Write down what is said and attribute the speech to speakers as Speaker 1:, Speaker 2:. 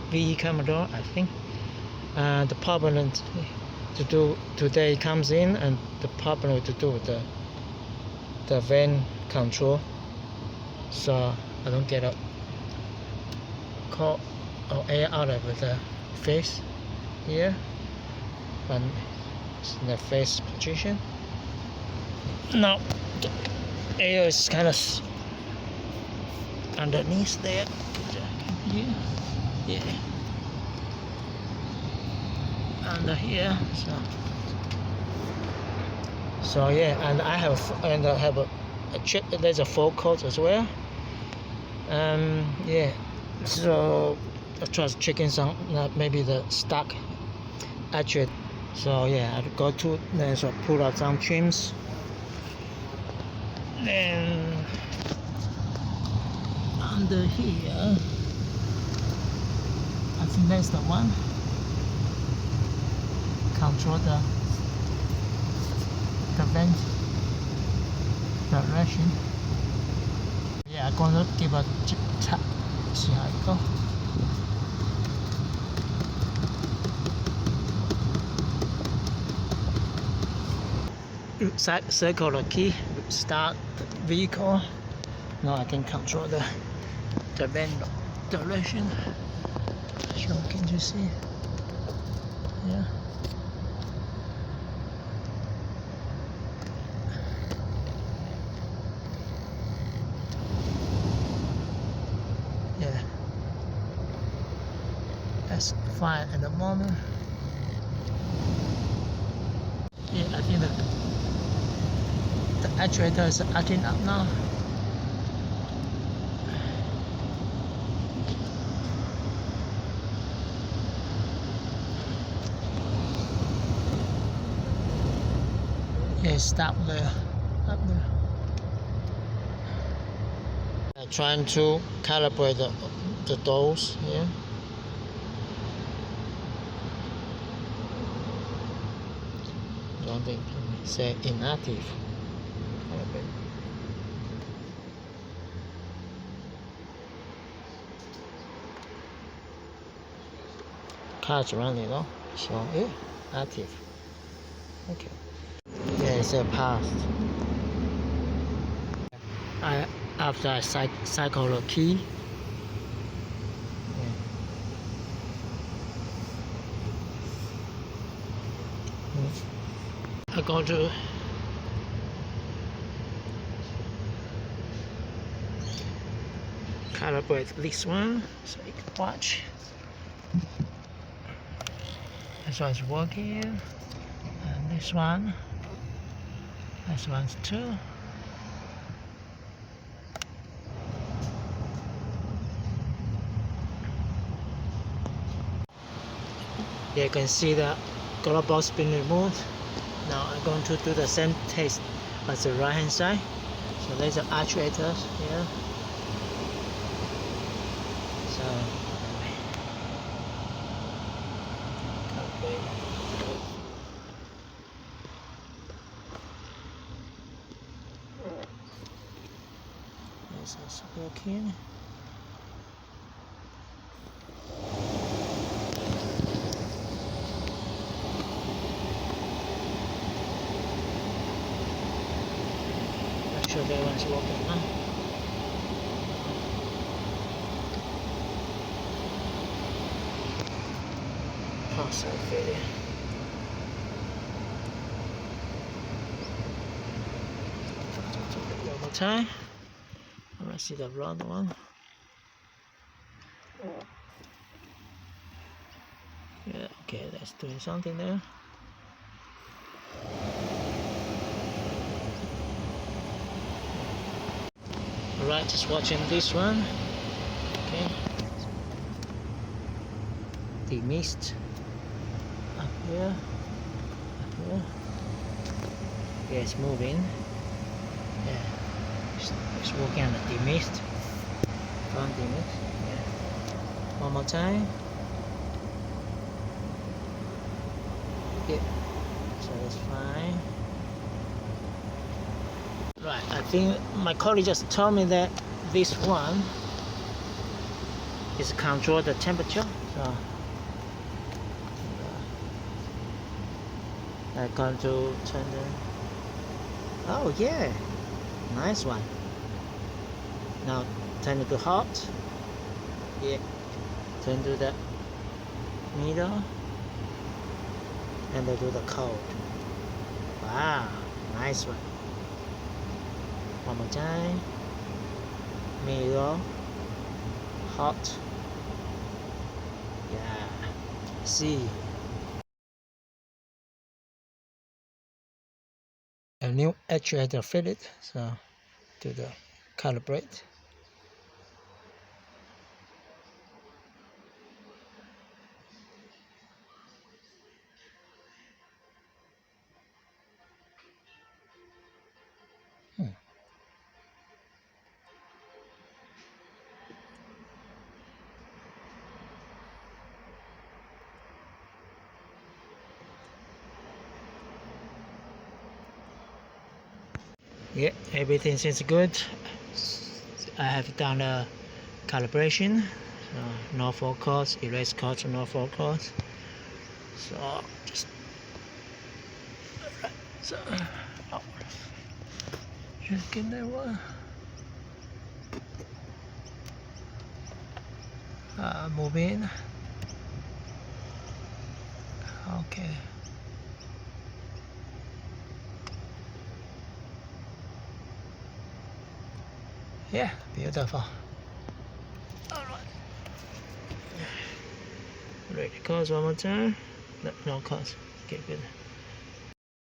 Speaker 1: VE Commodore, I think. The problem to do today comes in, and the problem to do the vent control, so I don't get a cold or air out of the face here, and it's in the face position. Now the air is kind of underneath there. Yeah, under here. So yeah, and I have a check. There's a full coat as well. Yeah. So I tried checking some maybe the stock actually. So yeah, I go to so pull out some trims. Then under here, I think that's the one. Control the vent direction. Yeah, I'm gonna give a tap, see how it goes. Circle the key, start the vehicle. Now I can control the vent direction. So can you see? Yeah. Yeah. That's fine at the moment. Yeah, I think that the actuator is acting up now. Yeah, stop there, up there. I'm trying to calibrate the doors here. Don't think say inactive. Car's running, no? So yeah, active. Okay. Yeah, it's a passed. After I cycle the key. Yeah. I go to calibrate this one, so you can watch. This one's working, and this one's too. Yeah, you can see the glove box being removed. Now I'm going to do the same test as the right hand side. So there's the actuators here. So this is working. Make sure that one's working now. Partial failure. One more time. Let's see the round one. Yeah, okay, that's doing something there. Alright, just watching this one. Okay. The mist up here. Yeah, it's moving. Yeah. It's working on the demist. Front demist. Yeah. One more time. Yeah. So that's fine. Right, I think my colleague just told me that this one is control the temperature. So So I'm going to turn the. Oh yeah, nice one. Now turn it to hot. Yeah, turn to the middle, and then do the cold. Wow, nice one. One more time. Middle, hot. Yeah, see. A new actuator fitted, so do the calibrate. Yeah, everything seems good. I have done a calibration. So no fault codes, erase codes, no fault codes. So oh, just get that one. Move in. Okay. Yeah, beautiful. Alright. Ready codes one more time. No codes. Okay, good.